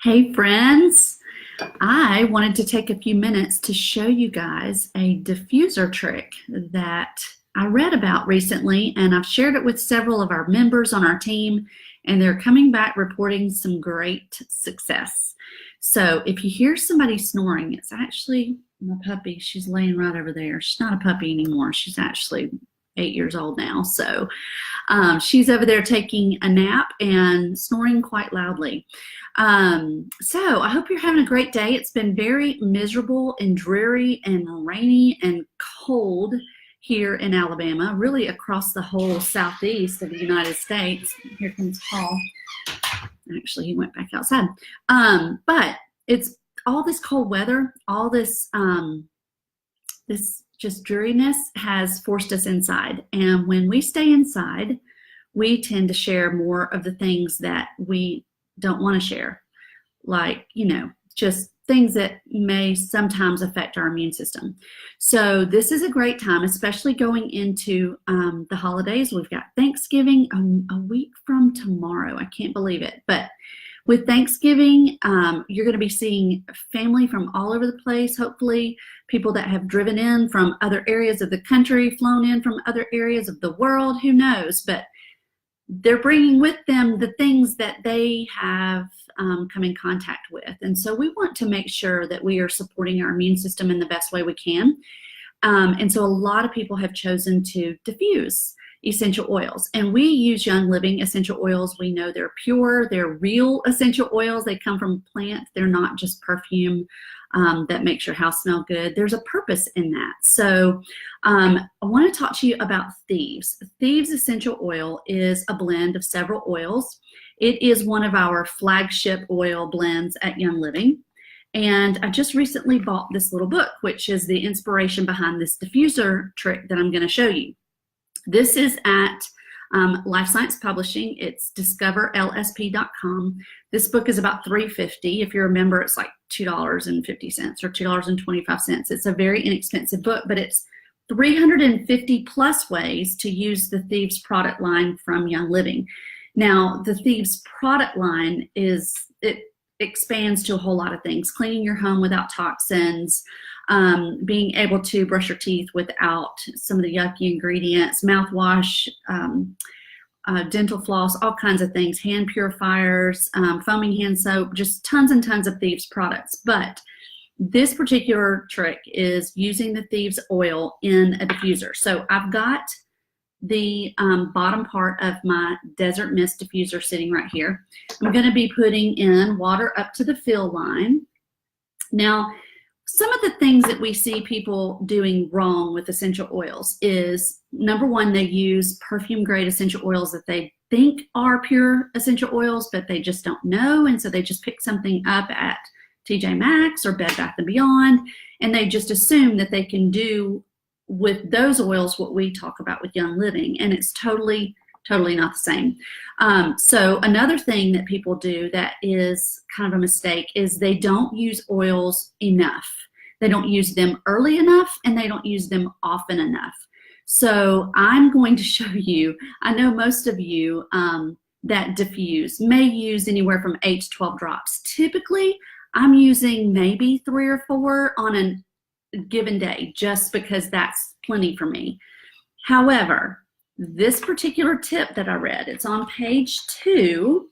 Hey friends, I wanted to take a few minutes to show you guys a diffuser trick that I read about recently, and I've shared it with several of our members on our team, and they're coming back reporting some great success. So if you hear somebody snoring, it's actually my puppy. She's laying right over there. She's not a puppy anymore. She's actually 8 years old now. So she's over there taking a nap and snoring quite loudly. So I hope you're having a great day. It's been very miserable and dreary and rainy and cold here in Alabama, really across the whole southeast of the United States. Here comes Paul. Actually, he went back outside. But it's all this cold weather, all this this just dreariness has forced us inside. And when we stay inside, we tend to share more of the things that we don't want to share, like, just things that may sometimes affect our immune system. So this is a great time, especially going into the holidays. We've got Thanksgiving a week from tomorrow. I can't believe it. But with Thanksgiving, you're going to be seeing family from all over the place, hopefully people that have driven in from other areas of the country, flown in from other areas of the world, who knows, but they're bringing with them the things that they have come in contact with. And so we want to make sure that we are supporting our immune system in the best way we can. And so a lot of people have chosen to diffuse essential oils. And we use Young Living essential oils. We know they're pure, they're real essential oils. They come from plants. They're not just perfume that makes your house smell good. There's a purpose in that. So I want to talk to you about Thieves. Thieves essential oil is a blend of several oils. It is one of our flagship oil blends at Young Living. And I just recently bought this little book, which is the inspiration behind this diffuser trick that I'm going to show you. This is at Life Science Publishing. It's discoverlsp.com. This book is about $3.50. If you remember, it's like $2.50 or $2.25. It's a very inexpensive book, but it's 350 plus ways to use the Thieves product line from Young Living. Now, the Thieves product line it expands to a whole lot of things: cleaning your home without toxins, being able to brush your teeth without some of the yucky ingredients, mouthwash, dental floss, all kinds of things, hand purifiers, foaming hand soap, just tons and tons of Thieves products. But this particular trick is using the Thieves oil in a diffuser. So I've got the bottom part of my Desert Mist diffuser sitting right here. I'm going to be putting in water up to the fill line. Now, some of the things that we see people doing wrong with essential oils is, number one, they use perfume grade essential oils that they think are pure essential oils, but they just don't know. And so they just pick something up at TJ Maxx or Bed Bath & Beyond, and they just assume that they can do with those oils what we talk about with Young Living. And it's totally not the same. So another thing that people do that is kind of a mistake is they don't use oils enough. They don't use them early enough, and they don't use them often enough. So I'm going to show you, I know most of you that diffuse may use anywhere from 8 to 12 drops. Typically, I'm using maybe 3 or 4 on a given day, just because that's plenty for me. However, this particular tip that I read, it's on page 2,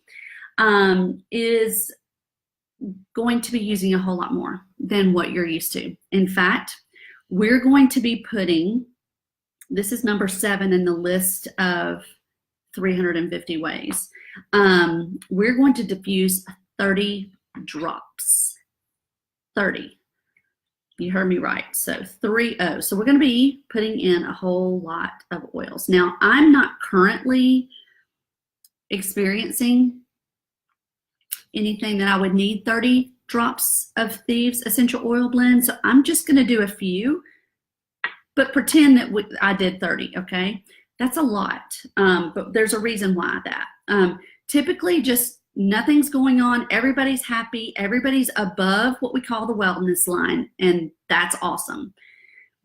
is going to be using a whole lot more than what you're used to. In fact, we're going to be putting, this is number 7 in the list of 350 ways. We're going to diffuse 30 drops. 30. You heard me right. So 30. So we're going to be putting in a whole lot of oils. Now, I'm not currently experiencing anything that I would need 30 drops of Thieves essential oil blend. So I'm just going to do a few, but pretend that I did 30, okay? That's a lot, but there's a reason why that. Typically, just nothing's going on. Everybody's happy. Everybody's above what we call the wellness line, and that's awesome.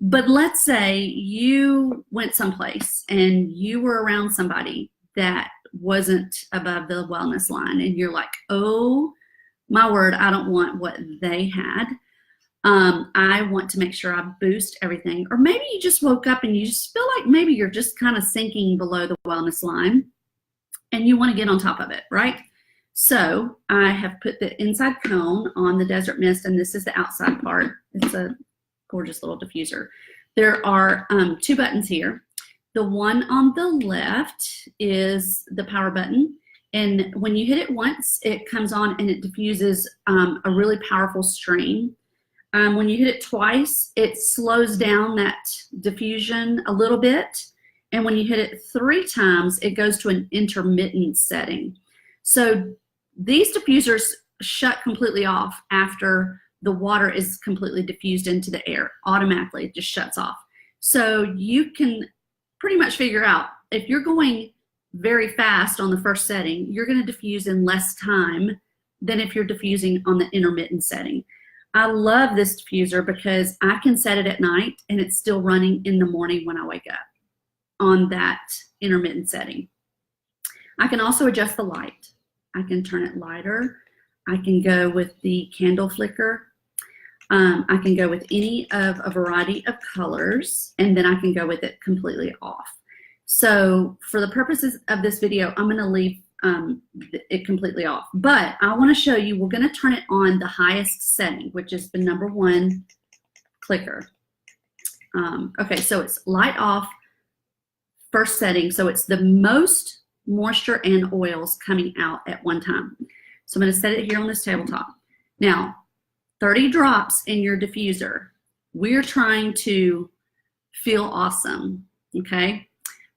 But let's say you went someplace and you were around somebody that wasn't above the wellness line, and you're like, oh my word, I don't want what they had. I want to make sure I boost everything. Or maybe you just woke up and you just feel like maybe you're just kind of sinking below the wellness line and you want to get on top of it, right? So I have put the inside cone on the Desert Mist, and this is the outside part. It's a gorgeous little diffuser. There are 2 buttons here. The one on the left is the power button. And when you hit it once, it comes on and it diffuses a really powerful stream. When you hit it twice, it slows down that diffusion a little bit. And when you hit it 3 times, it goes to an intermittent setting. So these diffusers shut completely off after the water is completely diffused into the air. Automatically, it just shuts off. So you can pretty much figure out if you're going very fast on the first setting, you're going to diffuse in less time than if you're diffusing on the intermittent setting. I love this diffuser because I can set it at night and it's still running in the morning when I wake up on that intermittent setting. I can also adjust the light. I can turn it lighter. I can go with the candle flicker. I can go with any of a variety of colors, and then I can go with it completely off. So for the purposes of this video, I'm going to leave it completely off. But I want to show you, we're going to turn it on the highest setting, which is the number 1 clicker. Okay, so it's light off, first setting. So it's the most moisture and oils coming out at one time. So I'm going to set it here on this tabletop. Now, 30 drops in your diffuser. We're trying to feel awesome, okay?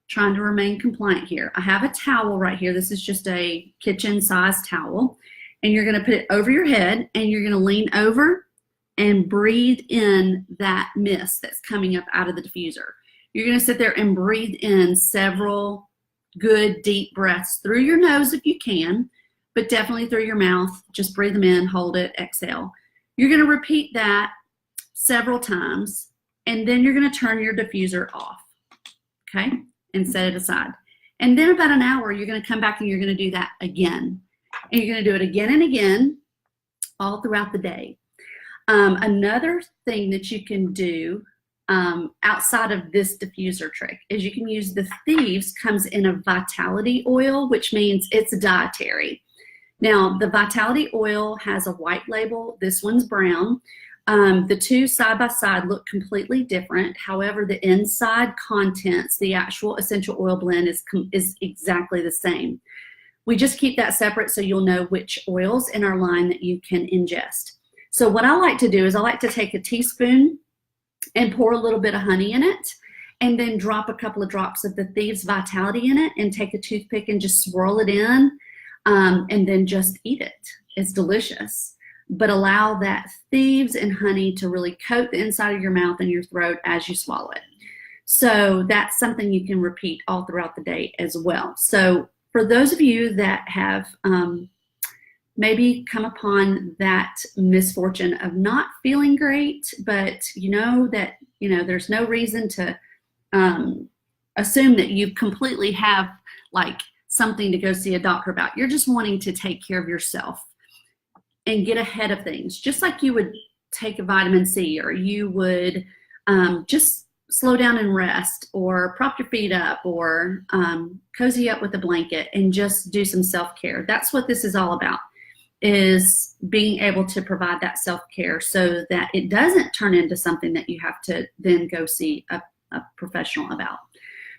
Trying to remain compliant here. I have a towel right here. This is just a kitchen-sized towel. And you're going to put it over your head, and you're going to lean over and breathe in that mist that's coming up out of the diffuser. You're going to sit there and breathe in several good deep breaths through your nose if you can, but definitely through your mouth. Just breathe them in, hold it, exhale. You're going to repeat that several times, and then you're going to turn your diffuser off, okay, and set it aside. And then about an hour, you're going to come back and you're going to do that again. And you're going to do it again and again all throughout the day. Another thing that you can do outside of this diffuser trick is you can use the Thieves, comes in a vitality oil, which means it's dietary. Now, the vitality oil has a white label. This one's brown. The 2 side by side look completely different. However, the inside contents, the actual essential oil blend is exactly the same. We just keep that separate so you'll know which oils in our line that you can ingest. So what I like to do is I like to take a teaspoon and pour a little bit of honey in it, and then drop a couple of drops of the Thieves Vitality in it, and take a toothpick and just swirl it in, and then just eat it. It's delicious. But allow that Thieves and honey to really coat the inside of your mouth and your throat as you swallow it. So that's something you can repeat all throughout the day as well. So for those of you that have maybe come upon that misfortune of not feeling great, but you know that there's no reason to assume that you completely have like something to go see a doctor about. You're just wanting to take care of yourself and get ahead of things, just like you would take a vitamin C, or you would just slow down and rest, or prop your feet up, or cozy up with a blanket and just do some self-care. That's what this is all about, is being able to provide that self-care so that it doesn't turn into something that you have to then go see a professional about.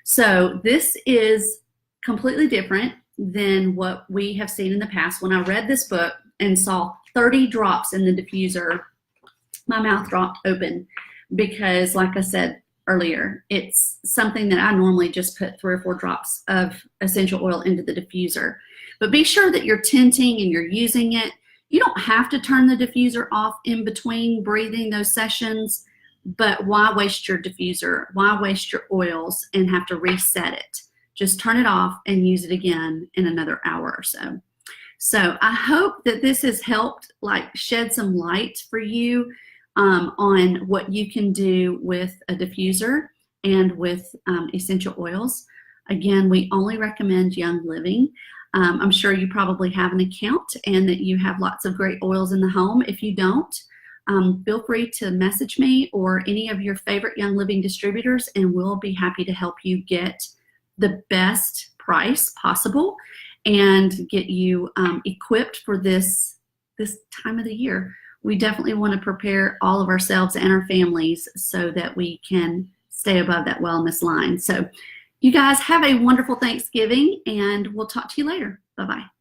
So this is completely different than what we have seen in the past. When I read this book and saw 30 drops in the diffuser, my mouth dropped open, because like I said earlier, it's something that I normally just put 3 or 4 drops of essential oil into the diffuser. But be sure that you're tinting and you're using it. You don't have to turn the diffuser off in between breathing those sessions, but why waste your diffuser? Why waste your oils and have to reset it? Just turn it off and use it again in another hour or so. So I hope that this has helped shed some light for you on what you can do with a diffuser and with essential oils. Again, we only recommend Young Living. I'm sure you probably have an account and that you have lots of great oils in the home. If you don't, feel free to message me or any of your favorite Young Living distributors, and we'll be happy to help you get the best price possible and get you equipped for this time of the year. We definitely want to prepare all of ourselves and our families so that we can stay above that wellness line. So you guys have a wonderful Thanksgiving, and we'll talk to you later. Bye-bye.